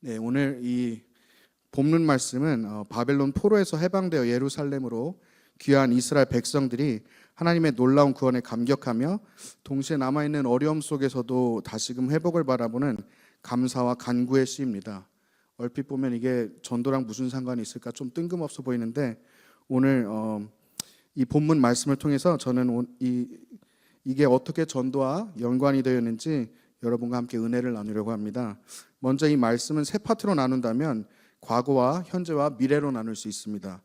네, 오늘 이 본문 말씀은 바벨론 포로에서 해방되어 예루살렘으로 귀한 이스라엘 백성들이 하나님의 놀라운 구원에 감격하며 동시에 남아있는 어려움 속에서도 다시금 회복을 바라보는 감사와 간구의 시입니다. 얼핏 보면 이게 전도랑 무슨 상관이 있을까 좀 뜬금없어 보이는데 오늘 이 본문 말씀을 통해서 저는 이게 어떻게 전도와 연관이 되어 있는지 여러분과 함께 은혜를 나누려고 합니다. 먼저 이 말씀은 세 파트로 나눈다면 과거와 현재와 미래로 나눌 수 있습니다.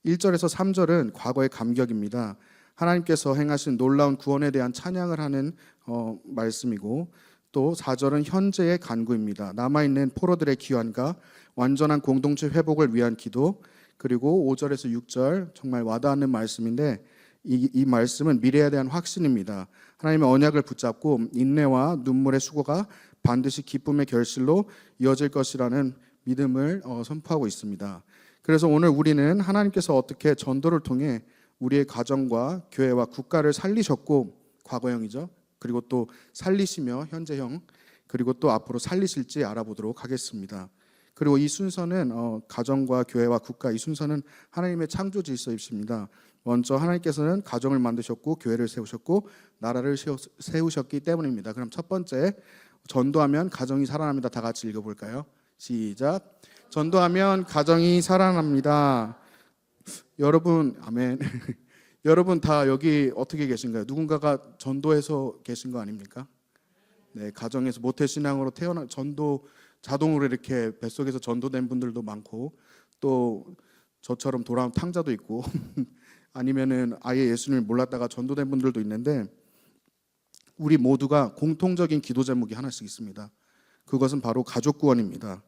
1절에서 3절은 과거의 감격입니다. 하나님께서 행하신 놀라운 구원에 대한 찬양을 하는 말씀이고, 또 4절은 현재의 간구입니다. 남아있는 포로들의 귀환과 완전한 공동체 회복을 위한 기도, 그리고 5절에서 6절 정말 와닿는 말씀인데 이 말씀은 미래에 대한 확신입니다. 하나님의 언약을 붙잡고 인내와 눈물의 수고가 반드시 기쁨의 결실로 이어질 것이라는 믿음을 선포하고 있습니다. 그래서 오늘 우리는 하나님께서 어떻게 전도를 통해 우리의 가정과 교회와 국가를 살리셨고, 과거형이죠. 그리고 또 살리시며 현재형, 그리고 또 앞으로 살리실지 알아보도록 하겠습니다. 그리고 이 순서는 가정과 교회와 국가, 이 순서는 하나님의 창조 질서입니다. 먼저 하나님께서는 가정을 만드셨고 교회를 세우셨고 나라를 세우셨기 때문입니다. 그럼 첫 번째, 전도하면 가정이 살아납니다. 다 같이 읽어볼까요? 시작. 전도하면 가정이 살아납니다. 여러분, 아멘. 여러분 다 여기 어떻게 계신가요? 누군가가 전도해서 계신 거 아닙니까? 네, 가정에서 모태신앙으로 태어나 전도 자동으로 이렇게 뱃속에서 전도된 분들도 많고, 또 저처럼 돌아온 탕자도 있고 아니면은 아예 예수님을 몰랐다가 전도된 분들도 있는데, 우리 모두가 공통적인 기도 제목이 하나씩 있습니다. 그것은 바로 가족 구원입니다.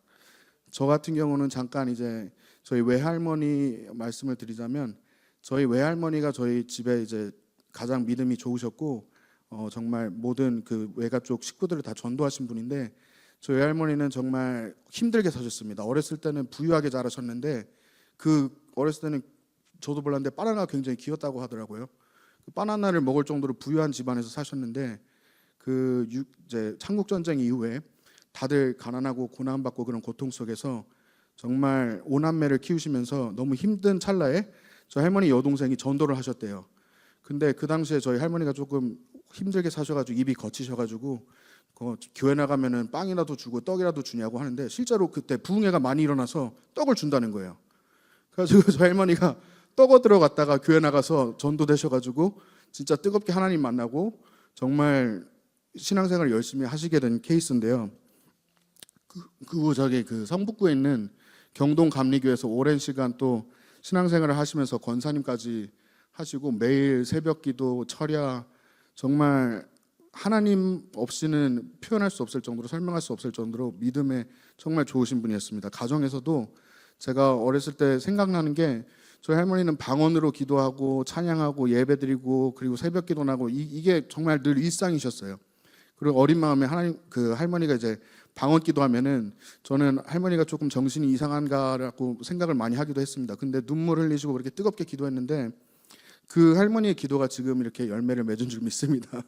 저 같은 경우는 잠깐 이제 저희 외할머니 말씀을 드리자면, 저희 외할머니가 저희 집에 이제 가장 믿음이 좋으셨고 정말 모든 그 외가 쪽 식구들을 다 전도하신 분인데, 저희 외할머니는 정말 힘들게 사셨습니다. 어렸을 때는 부유하게 자라셨는데, 그 어렸을 때는 저도 몰랐는데 바나나가 굉장히 귀엽다고 하더라고요. 그 바나나를 먹을 정도로 부유한 집안에서 사셨는데, 이제 창국 전쟁 이후에 다들 가난하고 고난받고 그런 고통 속에서 정말 5남매를 키우시면서 너무 힘든 찰나에 저희 할머니 여동생이 전도를 하셨대요. 근데 그 당시에 저희 할머니가 조금 힘들게 사셔가지고 입이 거치셔가지고 교회 나가면은 빵이라도 주고 떡이라도 주냐고 하는데, 실제로 그때 부흥회가 많이 일어나서 떡을 준다는 거예요. 그래서 저희 할머니가 떡 얻으러 갔다가 교회 나가서 전도되셔가지고 진짜 뜨겁게 하나님 만나고 정말 신앙생활을 열심히 하시게 된 케이스인데요. 그 성북구에 있는 경동 감리교에서 오랜 시간 또 신앙생활을 하시면서 권사님까지 하시고 매일 새벽기도, 철야, 정말 하나님 없이는 표현할 수 없을 정도로, 설명할 수 없을 정도로 믿음에 정말 좋으신 분이었습니다. 가정에서도 제가 어렸을 때 생각나는 게, 저희 할머니는 방언으로 기도하고 찬양하고 예배드리고 그리고 새벽기도 나고 이게 정말 늘 일상이셨어요. 그리고 어린 마음에 할머니가 이제 방언 기도하면은 저는 할머니가 조금 정신이 이상한가라고 생각을 많이 하기도 했습니다. 근데 눈물 흘리시고 그렇게 뜨겁게 기도했는데 그 할머니의 기도가 지금 이렇게 열매를 맺은 줄 믿습니다.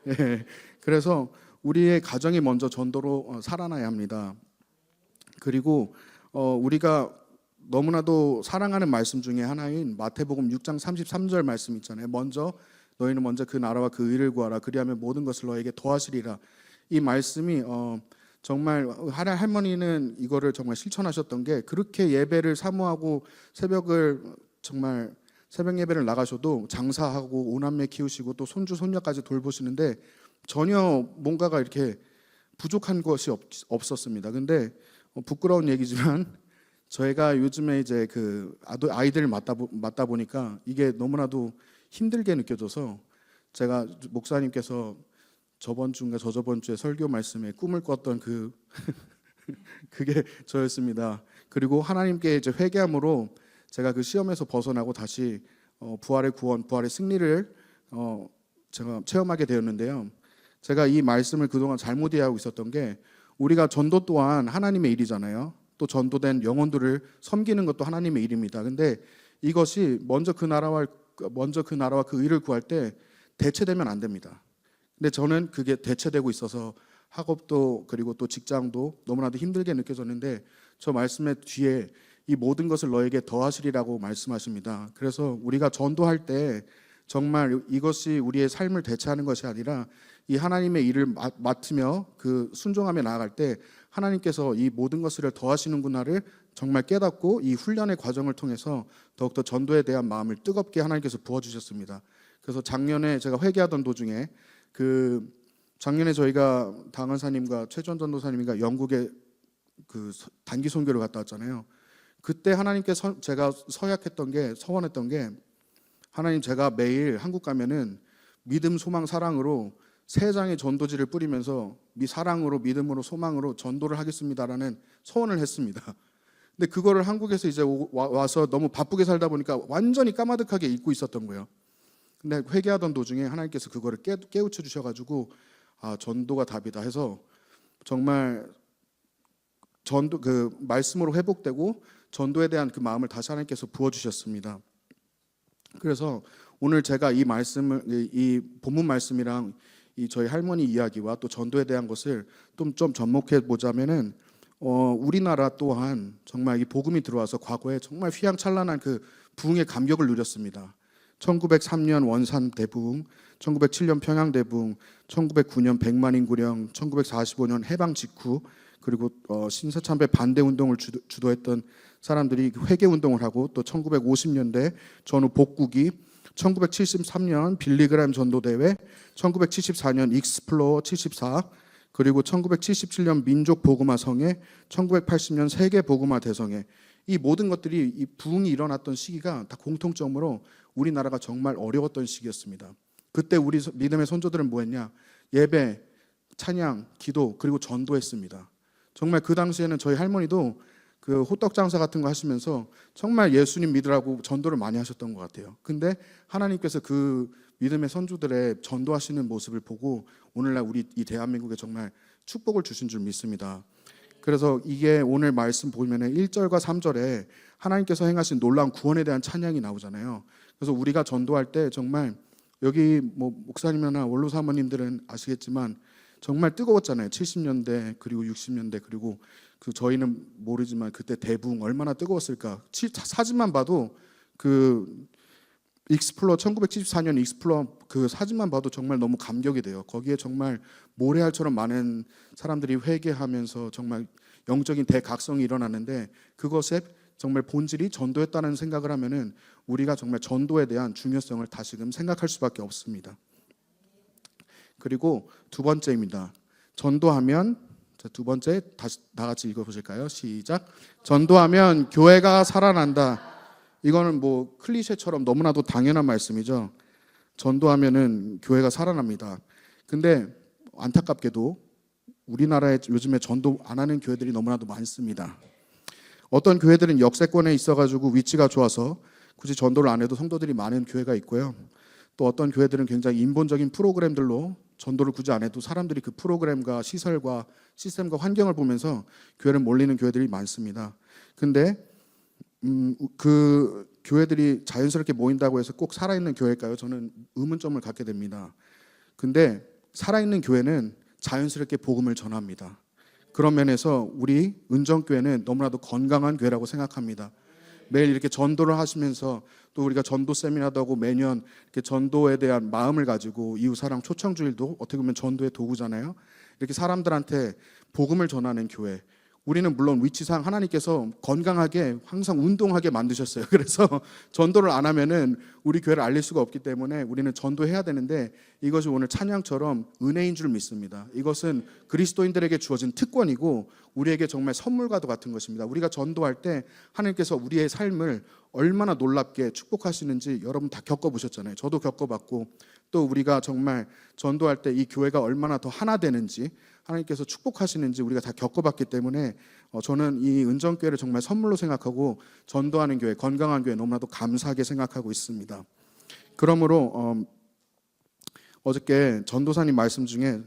예, 그래서 우리의 가정이 먼저 전도로 살아나야 합니다. 그리고 우리가 너무나도 사랑하는 말씀 중에 하나인 마태복음 6장 33절 말씀 있잖아요. 너희는 먼저 그 나라와 그 의를 구하라. 그리하면 모든 것을 너에게 더하시리라. 이 말씀이 정말 할머니는 이거를 정말 실천하셨던 게, 그렇게 예배를 사모하고 정말 새벽 예배를 나가셔도 장사하고 5남매 키우시고 또 손주 손녀까지 돌보시는데 전혀 뭔가가 이렇게 부족한 것이 없었습니다. 근데 부끄러운 얘기지만 저희가 요즘에 이제 아이들을 맡다 보니까 이게 너무나도 힘들게 느껴져서, 제가 목사님께서 저번 주인가 저저번 주에 설교 말씀에 꿈을 꿨던 그게 저였습니다. 그리고 하나님께 이제 회개함으로 제가 그 시험에서 벗어나고 다시 부활의 구원, 부활의 승리를 제가 체험하게 되었는데요. 제가 이 말씀을 그동안 잘못 이해하고 있었던 게, 우리가 전도 또한 하나님의 일이잖아요. 또 전도된 영혼들을 섬기는 것도 하나님의 일입니다. 근데 이것이 먼저 그 나라와 그 의를 구할 때 대체되면 안 됩니다. 근데 저는 그게 대체되고 있어서 학업도 그리고 또 직장도 너무나도 힘들게 느껴졌는데 저 말씀의 뒤에 이 모든 것을 너에게 더하시리라고 말씀하십니다. 그래서 우리가 전도할 때 정말 이것이 우리의 삶을 대체하는 것이 아니라 이 하나님의 일을 맡으며 그 순종하며 나아갈 때 하나님께서 이 모든 것을 더하시는구나를 정말 깨닫고 이 훈련의 과정을 통해서 더욱더 전도에 대한 마음을 뜨겁게 하나님께서 부어주셨습니다. 그래서 작년에 제가 회개하던 도중에 작년에 저희가 당원사님과 최전 전도사님과 영국에 단기 선교를 갔다 왔잖아요. 그때 하나님께 제가 서원했던 게 하나님, 제가 매일 한국 가면은 믿음, 소망, 사랑으로 3장의 전도지를 뿌리면서 사랑으로, 믿음으로, 소망으로 전도를 하겠습니다라는 소원을 했습니다. 근데 그거를 한국에서 이제 와서 너무 바쁘게 살다 보니까 완전히 까마득하게 잊고 있었던 거예요. 근데 회개하던 도중에 하나님께서 그거를 깨우쳐 주셔가지고 전도가 답이다 해서 정말 말씀으로 회복되고 전도에 대한 그 마음을 다시 하나님께서 부어주셨습니다. 그래서 오늘 제가 이 본문 말씀이랑 이 저희 할머니 이야기와 또 전도에 대한 것을 좀 접목해 보자면은 우리나라 또한 정말 이 복음이 들어와서 과거에 정말 휘황찬란한 그 부흥의 감격을 누렸습니다. 1903년 원산 대부흥, 1907년 평양 대부흥, 1909년 백만인구령, 1945년 해방 직후, 그리고 신사참배 반대 운동을 주도했던 사람들이 회개 운동을 하고, 또 1950년대 전후 복국이, 1973년 빌리그램 전도대회, 1974년 익스플로어 74, 그리고 1977년 민족 복음화 성회, 1980년 세계 복음화 대성회, 이 모든 것들이 이 부흥이 일어났던 시기가 다 공통점으로 우리나라가 정말 어려웠던 시기였습니다. 그때 우리 믿음의 선조들은 뭐했냐? 예배, 찬양, 기도, 그리고 전도했습니다. 정말 그 당시에는 저희 할머니도 그 호떡 장사 같은 거 하시면서 정말 예수님 믿으라고 전도를 많이 하셨던 것 같아요. 근데 하나님께서 그 믿음의 선조들의 전도하시는 모습을 보고 오늘날 우리 이 대한민국에 정말 축복을 주신 줄 믿습니다. 그래서 이게 오늘 말씀 보면은 1절과 3절에 하나님께서 행하신 놀라운 구원에 대한 찬양이 나오잖아요. 그래서 우리가 전도할 때 정말 여기 목사님이나 원로 사모님들은 아시겠지만 정말 뜨거웠잖아요. 70년대 그리고 60년대 그리고 저희는 모르지만 그때 대부흥 얼마나 뜨거웠을까. 사진만 봐도 그 익스플로어 1974년 익스플로어 그 사진만 봐도 정말 너무 감격이 돼요. 거기에 정말 모래알처럼 많은 사람들이 회개하면서 정말 영적인 대각성이 일어나는데 그것의 정말 본질이 전도였다는 생각을 하면은 우리가 정말 전도에 대한 중요성을 다시금 생각할 수밖에 없습니다. 그리고 두 번째입니다. 전도하면, 두 번째 다시 다 같이 읽어보실까요? 시작. 전도하면 교회가 살아난다. 이거는 클리셰처럼 너무나도 당연한 말씀이죠. 전도하면은 교회가 살아납니다. 근데 안타깝게도 우리나라에 요즘에 전도 안 하는 교회들이 너무나도 많습니다. 어떤 교회들은 역세권에 있어가지고 위치가 좋아서 굳이 전도를 안 해도 성도들이 많은 교회가 있고요. 또 어떤 교회들은 굉장히 인본적인 프로그램들로 전도를 굳이 안 해도 사람들이 그 프로그램과 시설과 시스템과 환경을 보면서 교회를 몰리는 교회들이 많습니다. 근데 그 교회들이 자연스럽게 모인다고 해서 꼭 살아있는 교회일까요? 저는 의문점을 갖게 됩니다. 근데 살아있는 교회는 자연스럽게 복음을 전합니다. 그런 면에서 우리 은정교회는 너무나도 건강한 교회라고 생각합니다. 매일 이렇게 전도를 하시면서 또 우리가 전도 세미나도 하고 매년 이렇게 전도에 대한 마음을 가지고 이웃사랑 초청주일도 어떻게 보면 전도의 도구잖아요. 이렇게 사람들한테 복음을 전하는 교회. 우리는 물론 위치상 하나님께서 건강하게 항상 운동하게 만드셨어요. 그래서 전도를 안 하면은 우리 교회를 알릴 수가 없기 때문에 우리는 전도해야 되는데 이것이 오늘 찬양처럼 은혜인 줄 믿습니다. 이것은 그리스도인들에게 주어진 특권이고 우리에게 정말 선물과도 같은 것입니다. 우리가 전도할 때 하나님께서 우리의 삶을 얼마나 놀랍게 축복하시는지 여러분 다 겪어보셨잖아요. 저도 겪어봤고 또 우리가 정말 전도할 때 이 교회가 얼마나 더 하나 되는지 하나님께서 축복하시는지 우리가 다 겪어봤기 때문에 저는 이 은정교회를 정말 선물로 생각하고 전도하는 교회, 건강한 교회 너무나도 감사하게 생각하고 있습니다. 그러므로 어저께 전도사님 말씀 중에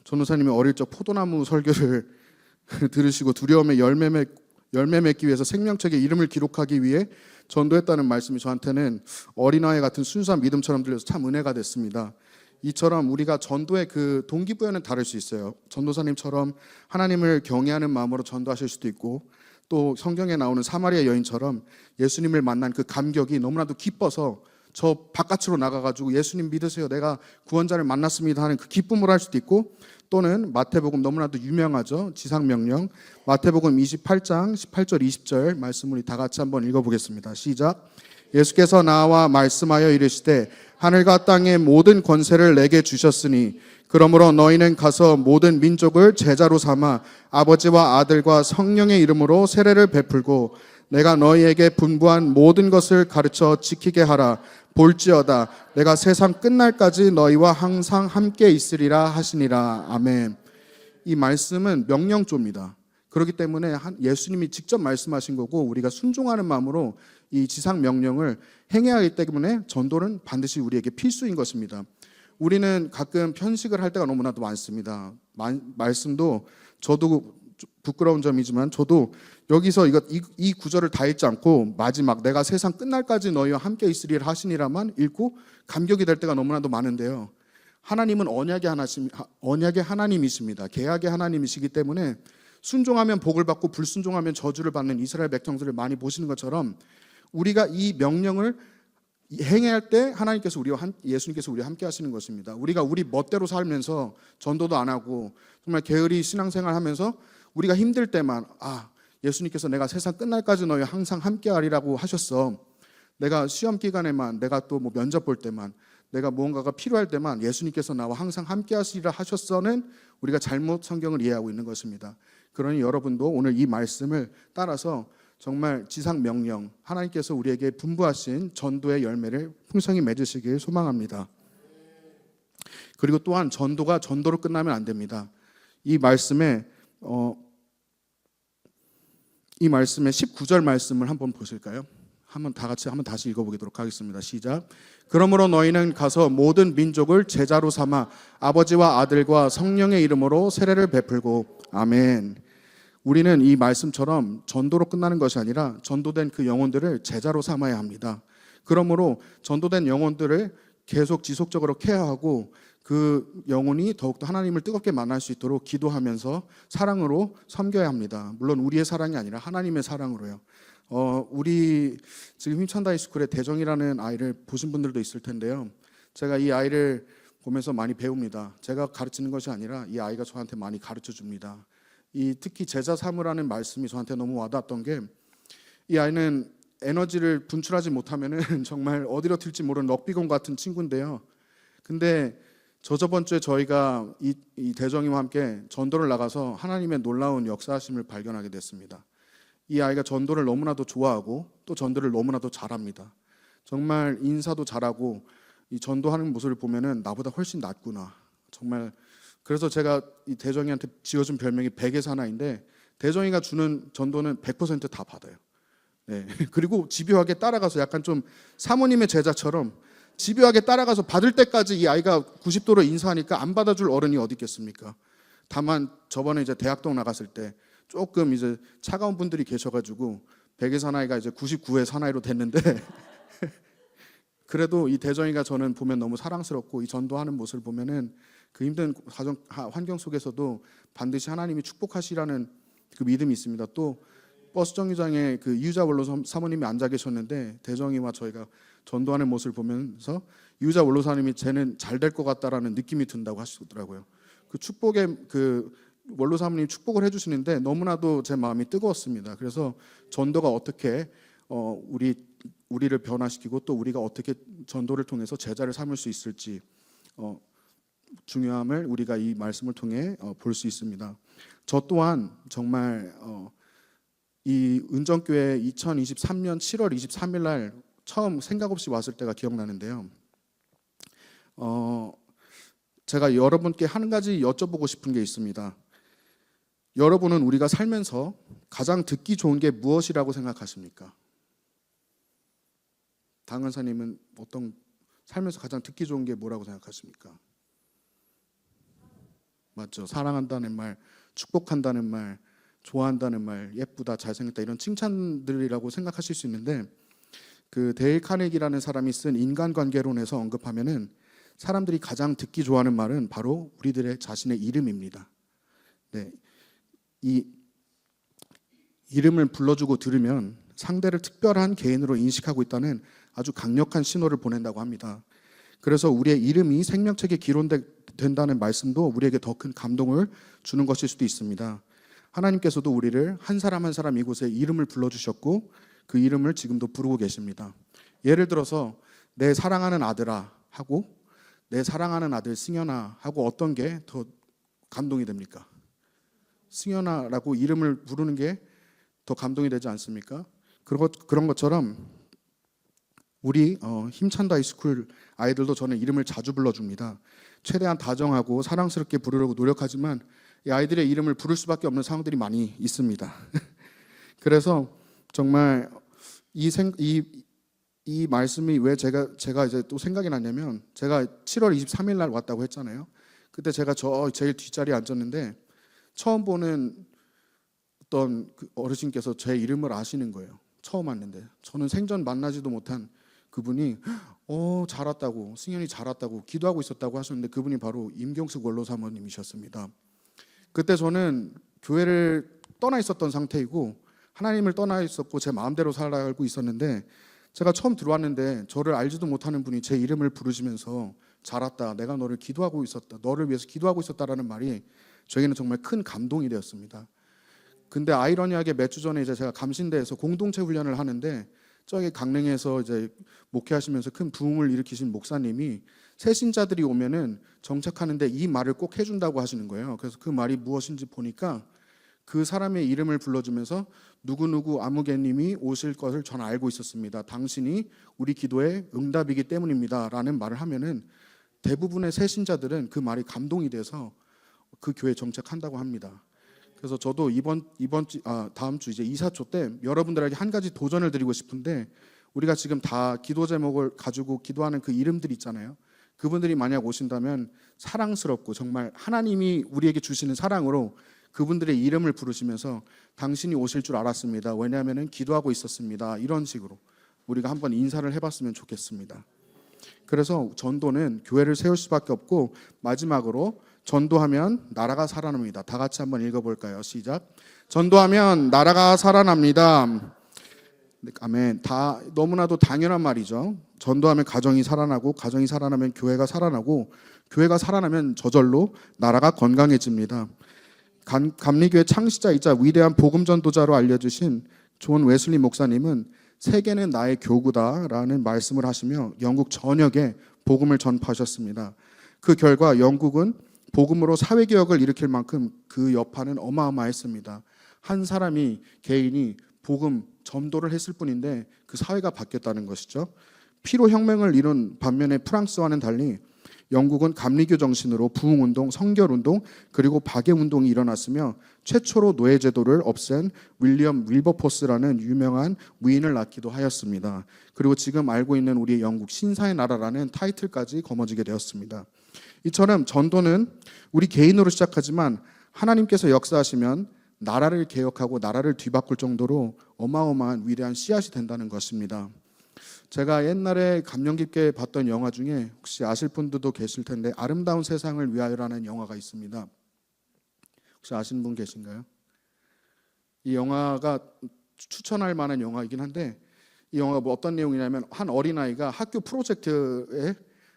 전도사님이 어릴 적 포도나무 설교를 들으시고 두려움에 열매 맺기 위해서 생명책에 이름을 기록하기 위해 전도했다는 말씀이 저한테는 어린아이 같은 순수한 믿음처럼 들려서 참 은혜가 됐습니다. 이처럼 우리가 전도의 그 동기부여는 다를 수 있어요. 전도사님처럼 하나님을 경외하는 마음으로 전도하실 수도 있고, 또 성경에 나오는 사마리아 여인처럼 예수님을 만난 그 감격이 너무나도 기뻐서 저 바깥으로 나가가지고 예수님 믿으세요, 내가 구원자를 만났습니다 하는 그 기쁨을 할 수도 있고, 또는 마태복음 너무나도 유명하죠. 지상명령 마태복음 28장 18절 20절 말씀 우리 다 같이 한번 읽어보겠습니다. 시작. 예수께서 나와 말씀하여 이르시되 하늘과 땅의 모든 권세를 내게 주셨으니 그러므로 너희는 가서 모든 민족을 제자로 삼아 아버지와 아들과 성령의 이름으로 세례를 베풀고 내가 너희에게 분부한 모든 것을 가르쳐 지키게 하라. 볼지어다 내가 세상 끝날까지 너희와 항상 함께 있으리라 하시니라. 아멘. 이 말씀은 명령조입니다. 그렇기 때문에 예수님이 직접 말씀하신 거고, 우리가 순종하는 마음으로 이 지상 명령을 행해야 하기 때문에 전도는 반드시 우리에게 필수인 것입니다. 우리는 가끔 편식을 할 때가 너무나도 많습니다. 말씀도 저도 부끄러운 점이지만 저도 여기서 이 구절을 다 읽지 않고 마지막 내가 세상 끝날까지 너희와 함께 있으리라 하시니라만 읽고 감격이 될 때가 너무나도 많은데요. 하나님은 언약의 하나님이십니다. 계약의 하나님이시기 때문에 순종하면 복을 받고 불순종하면 저주를 받는 이스라엘 백성들을 많이 보시는 것처럼, 우리가 이 명령을 행해야 할 때 예수님께서 우리와 함께 하시는 것입니다. 우리가 우리 멋대로 살면서 전도도 안 하고 정말 게으리 신앙생활 하면서 우리가 힘들 때만 예수님께서 내가 세상 끝날까지 너희 항상 함께 하리라고 하셨어. 내가 시험 기간에만, 내가 또 뭐 면접 볼 때만, 내가 무언가가 필요할 때만 예수님께서 나와 항상 함께 하시리라 하셨어는 우리가 잘못 성경을 이해하고 있는 것입니다. 그러니 여러분도 오늘 이 말씀을 따라서 정말 지상 명령, 하나님께서 우리에게 분부하신 전도의 열매를 풍성히 맺으시길 소망합니다. 그리고 또한 전도가 전도로 끝나면 안 됩니다. 이 말씀의 19절 말씀을 한번 보실까요? 다 같이 한번 다시 읽어보도록 하겠습니다. 시작. 그러므로 너희는 가서 모든 민족을 제자로 삼아 아버지와 아들과 성령의 이름으로 세례를 베풀고. 아멘. 우리는 이 말씀처럼 전도로 끝나는 것이 아니라 전도된 그 영혼들을 제자로 삼아야 합니다. 그러므로 전도된 영혼들을 계속 지속적으로 케어하고 그 영혼이 더욱더 하나님을 뜨겁게 만날 수 있도록 기도하면서 사랑으로 섬겨야 합니다. 물론 우리의 사랑이 아니라 하나님의 사랑으로요. 우리 지금 힘찬다 하이스쿨의 대정이라는 아이를 보신 분들도 있을 텐데요. 제가 이 아이를 보면서 많이 배웁니다. 제가 가르치는 것이 아니라 이 아이가 저한테 많이 가르쳐 줍니다. 특히 제자 삼으라는 말씀이 저한테 너무 와닿았던 게, 이 아이는 에너지를 분출하지 못하면은 정말 어디로 튈지 모르는 럭비공 같은 친구인데요. 근데 저번 주에 저희가 이 대정이와 함께 전도를 나가서 하나님의 놀라운 역사하심을 발견하게 됐습니다. 이 아이가 전도를 너무나도 좋아하고 또 전도를 너무나도 잘합니다. 정말 인사도 잘하고 이 전도하는 모습을 보면은 나보다 훨씬 낫구나. 정말 그래서 제가 이 대정이한테 지어준 별명이 백의 사나이인데, 대정이가 주는 전도는 100% 다 받아요. 네. 그리고 집요하게 따라가서 약간 좀 사모님의 제자처럼 집요하게 따라가서 받을 때까지 이 아이가 90도로 인사하니까 안 받아줄 어른이 어디 있겠습니까? 다만 저번에 이제 대학동 나갔을 때 조금 이제 차가운 분들이 계셔가지고 백의 사나이가 이제 99의 사나이로 됐는데 그래도 이 대정이가 저는 보면 너무 사랑스럽고, 이 전도하는 모습을 보면은 그 힘든 환경 속에서도 반드시 하나님이 축복하시라는 그 믿음이 있습니다. 또 버스 정류장에 그 이유자 원로 사모님이 앉아 계셨는데 대정이와 저희가 전도하는 모습을 보면서 이유자 원로사님이 쟤는 잘 될 것 같다라는 느낌이 든다고 하시더라고요. 그 축복의 그 원로 사모님 축복을 해주시는데 너무나도 제 마음이 뜨거웠습니다. 그래서 전도가 어떻게 우리를 변화시키고 또 우리가 어떻게 전도를 통해서 제자를 삼을 수 있을지 중요함을 우리가 이 말씀을 통해 볼 수 있습니다. 저 또한 정말 이 은정교회 2023년 7월 23일 날 처음 생각 없이 왔을 때가 기억나는데요. 제가 여러분께 한 가지 여쭤보고 싶은 게 있습니다. 여러분은 우리가 살면서 가장 듣기 좋은 게 무엇이라고 생각하십니까? 당은사님은 살면서 가장 듣기 좋은 게 뭐라고 생각하십니까? 맞죠? 사랑한다는 말, 축복한다는 말, 좋아한다는 말, 예쁘다, 잘생겼다 이런 칭찬들이라고 생각하실 수 있는데, 그 데일 카네기라는 사람이 쓴 인간관계론에서 언급하면은 사람들이 가장 듣기 좋아하는 말은 바로 우리들의 자신의 이름입니다. 네, 이 이름을 불러주고 들으면 상대를 특별한 개인으로 인식하고 있다는 아주 강력한 신호를 보낸다고 합니다. 그래서 우리의 이름이 생명책에 기록된다는 말씀도 우리에게 더 큰 감동을 주는 것일 수도 있습니다. 하나님께서도 우리를 한 사람 한 사람 이곳에 이름을 불러주셨고 그 이름을 지금도 부르고 계십니다. 예를 들어서 내 사랑하는 아들아 하고 내 사랑하는 아들 승현아 하고 어떤 게 더 감동이 됩니까? 승현아라고 이름을 부르는 게 더 감동이 되지 않습니까? 그런 것처럼 우리 힘찬다 하이스쿨 아이들도 저는 이름을 자주 불러줍니다. 최대한 다정하고 사랑스럽게 부르려고 노력하지만 이 아이들의 이름을 부를 수밖에 없는 상황들이 많이 있습니다. 그래서 정말 이 말씀이 왜 제가 이제 또 생각이 났냐면, 제가 7월 23일 날 왔다고 했잖아요. 그때 제가 저 제일 뒷자리에 앉았는데 처음 보는 어떤 그 어르신께서 제 이름을 아시는 거예요. 처음 왔는데 저는 생전 만나지도 못한 그분이 잘 왔다고, 승현이 잘 왔다고 기도하고 있었다고 하셨는데 그분이 바로 임경숙 원로 사모님이셨습니다. 그때 저는 교회를 떠나 있었던 상태이고 하나님을 떠나 있었고 제 마음대로 살아가고 있었는데, 제가 처음 들어왔는데 저를 알지도 못하는 분이 제 이름을 부르시면서 잘 왔다, 내가 너를 기도하고 있었다, 너를 위해서 기도하고 있었다라는 말이 저에게는 정말 큰 감동이 되었습니다. 근데 아이러니하게 몇 주 전에 이제 제가 감신대에서 공동체 훈련을 하는데 저기 강릉에서 이제 목회하시면서 큰 부흥을 일으키신 목사님이 새신자들이 오면은 정착하는데 이 말을 꼭 해준다고 하시는 거예요. 그래서 그 말이 무엇인지 보니까 그 사람의 이름을 불러주면서 누구누구 아무개님이 오실 것을 저는 알고 있었습니다. 당신이 우리 기도의 응답이기 때문입니다 라는 말을 하면은 대부분의 새신자들은 그 말이 감동이 돼서 그 교회에 정착한다고 합니다. 그래서 저도 다음 주 이제 이사초 때 여러분들에게 한 가지 도전을 드리고 싶은데, 우리가 지금 다 기도 제목을 가지고 기도하는 그 이름들 있잖아요. 그분들이 만약 오신다면 사랑스럽고 정말 하나님이 우리에게 주시는 사랑으로 그분들의 이름을 부르시면서 당신이 오실 줄 알았습니다, 왜냐하면 기도하고 있었습니다, 이런 식으로 우리가 한번 인사를 해봤으면 좋겠습니다. 그래서 전도는 교회를 세울 수밖에 없고, 마지막으로 전도하면 나라가 살아납니다. 다 같이 한번 읽어볼까요? 시작. 전도하면 나라가 살아납니다. 아멘. 다 너무나도 당연한 말이죠. 전도하면 가정이 살아나고, 가정이 살아나면 교회가 살아나고, 교회가 살아나면 저절로 나라가 건강해집니다. 감리교회 창시자이자 위대한 복음 전도자로 알려주신 존 웨슬리 목사님은 세계는 나의 교구다라는 말씀을 하시며 영국 전역에 복음을 전파하셨습니다. 그 결과 영국은 복음으로 사회개혁을 일으킬 만큼 그 여파는 어마어마했습니다. 한 사람이, 개인이 복음 전도를 했을 뿐인데 그 사회가 바뀌었다는 것이죠. 피로혁명을 이룬 반면에 프랑스와는 달리 영국은 감리교 정신으로 부흥운동, 성결운동, 그리고 박애운동이 일어났으며 최초로 노예제도를 없앤 윌리엄 윌버포스라는 유명한 위인을 낳기도 하였습니다. 그리고 지금 알고 있는 우리의 영국 신사의 나라라는 타이틀까지 거머쥐게 되었습니다. 이처럼 전도는 우리 개인으로 시작하지만 하나님께서 역사하시면 나라를 개혁하고 나라를 뒤바꿀 정도로 어마어마한 위대한 씨앗이 된다는 것입니다. 제가 옛날에 감명 깊게 봤던 영화 중에 혹시 아실 분들도 계실 텐데 아름다운 세상을 위하여라는 영화가 있습니다. 혹시 아시는 분 계신가요? 이 영화가 추천할 만한 영화이긴 한데, 이 영화가 뭐 어떤 내용이냐면 한 어린아이가 학교 프로젝트에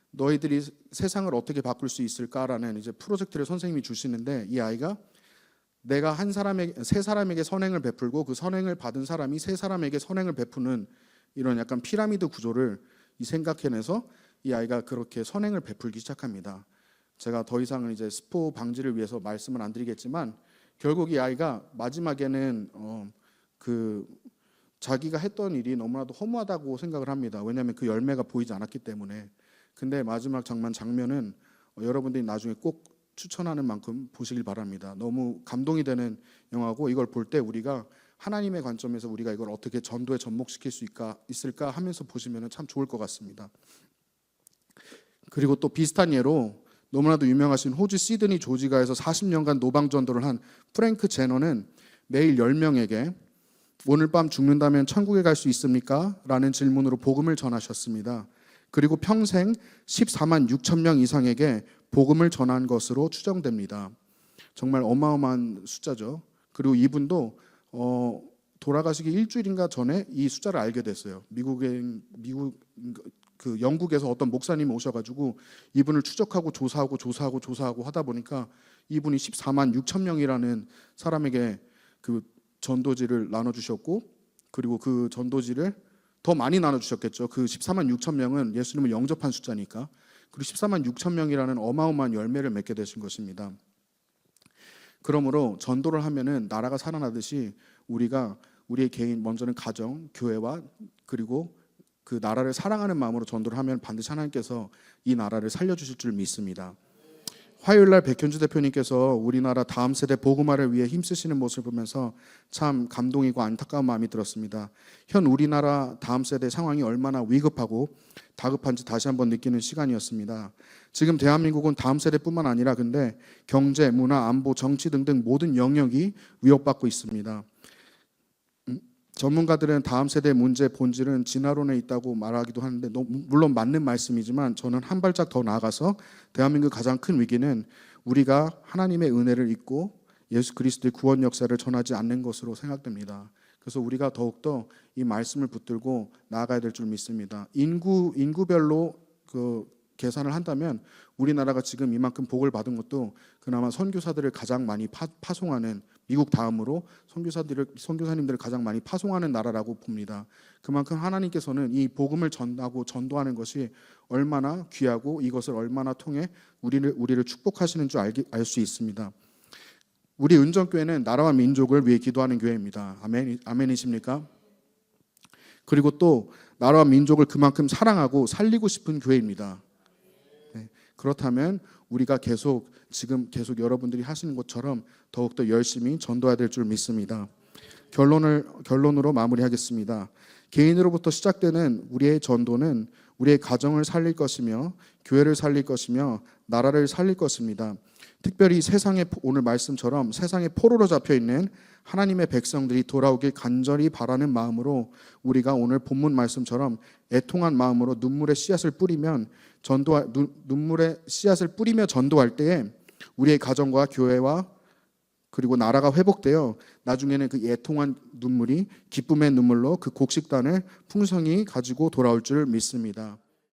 너희들이 세상을 어떻게 바꿀 수 있을까라는 이제 프로젝트를 선생님이 주시는데, 이 아이가 내가 세 사람에게 선행을 베풀고 그 선행을 받은 사람이 세 사람에게 선행을 베푸는 이런 약간 피라미드 구조를 생각해내서 이 아이가 그렇게 선행을 베풀기 시작합니다. 제가 더 이상은 이제 스포 방지를 위해서 말씀을 안 드리겠지만, 결국 이 아이가 마지막에는 자기가 했던 일이 너무나도 허무하다고 생각을 합니다. 왜냐하면 그 열매가 보이지 않았기 때문에. 근데 마지막 장면은 여러분들이 나중에 꼭 추천하는 만큼 보시길 바랍니다. 너무 감동이 되는 영화고, 이걸 볼 때 우리가 하나님의 관점에서 우리가 이걸 어떻게 전도에 접목시킬 수 있을까 하면서 보시면 참 좋을 것 같습니다. 그리고 또 비슷한 예로 너무나도 유명하신 호주 시드니 조지가에서 40년간 노방전도를 한 프랭크 제너는 매일 10명에게 오늘 밤 죽는다면 천국에 갈 수 있습니까? 라는 질문으로 복음을 전하셨습니다. 그리고 평생 14만 6천 명 이상에게 복음을 전한 것으로 추정됩니다. 정말 어마어마한 숫자죠. 그리고 이분도 돌아가시기 일주일인가 전에 이 숫자를 알게 됐어요. 영국에서 어떤 목사님이 오셔가지고 이분을 추적하고 조사하고 하다 보니까 이분이 14만 6천 명이라는 사람에게 그 전도지를 나눠주셨고, 그리고 그 전도지를 더 많이 나눠주셨겠죠. 그 14만 6천 명은 예수님을 영접한 숫자니까. 그리고 14만 6천 명이라는 어마어마한 열매를 맺게 되신 것입니다. 그러므로 전도를 하면은 나라가 살아나듯이 우리가 우리의 개인, 먼저는 가정, 교회와 그리고 그 나라를 사랑하는 마음으로 전도를 하면 반드시 하나님께서 이 나라를 살려주실 줄 믿습니다. 화요일날 백현주 대표님께서 우리나라 다음 세대 복음화를 위해 힘쓰시는 모습을 보면서 참 감동이고 안타까운 마음이 들었습니다. 현 우리나라 다음 세대 상황이 얼마나 위급하고 다급한지 다시 한번 느끼는 시간이었습니다. 지금 대한민국은 다음 세대뿐만 아니라 근데 경제, 문화, 안보, 정치 등등 모든 영역이 위협받고 있습니다. 전문가들은 다음 세대의 문제의 본질은 진화론에 있다고 말하기도 하는데 물론 맞는 말씀이지만 저는 한 발짝 더 나아가서 대한민국의 가장 큰 위기는 우리가 하나님의 은혜를 잊고 예수 그리스도의 구원 역사를 전하지 않는 것으로 생각됩니다. 그래서 우리가 더욱더 이 말씀을 붙들고 나아가야 될 줄 믿습니다. 인구별로 그 계산을 한다면 우리나라가 지금 이만큼 복을 받은 것도 그나마 선교사들을 가장 많이 파송하는, 미국 다음으로 선교사님들을 가장 많이 파송하는 나라라고 봅니다. 그만큼 하나님께서는 이 복음을 전하고 전도하는 것이 얼마나 귀하고 이것을 얼마나 통해 우리를 축복하시는 줄 알 수 있습니다. 우리 은정교회는 나라와 민족을 위해 기도하는 교회입니다. 아멘이십니까? 그리고 또 나라와 민족을 그만큼 사랑하고 살리고 싶은 교회입니다. 그렇다면 우리가 지금 계속 여러분들이 하시는 것처럼 더욱더 열심히 전도해야 될 줄 믿습니다. 결론으로 마무리하겠습니다. 개인으로부터 시작되는 우리의 전도는 우리의 가정을 살릴 것이며 교회를 살릴 것이며 나라를 살릴 것입니다. 특별히 오늘 말씀처럼 세상의 포로로 잡혀있는 하나님의 백성들이 돌아오길 간절히 바라는 마음으로 우리가 오늘 본문 말씀처럼 애통한 마음으로 눈물의 씨앗을 뿌리며 전도할 때에 우리의 가정과 교회와 그리고 나라가 회복되어 나중에는 그 애통한 눈물이 기쁨의 눈물로 그 곡식단을 풍성히 가지고 돌아올 줄 믿습니다.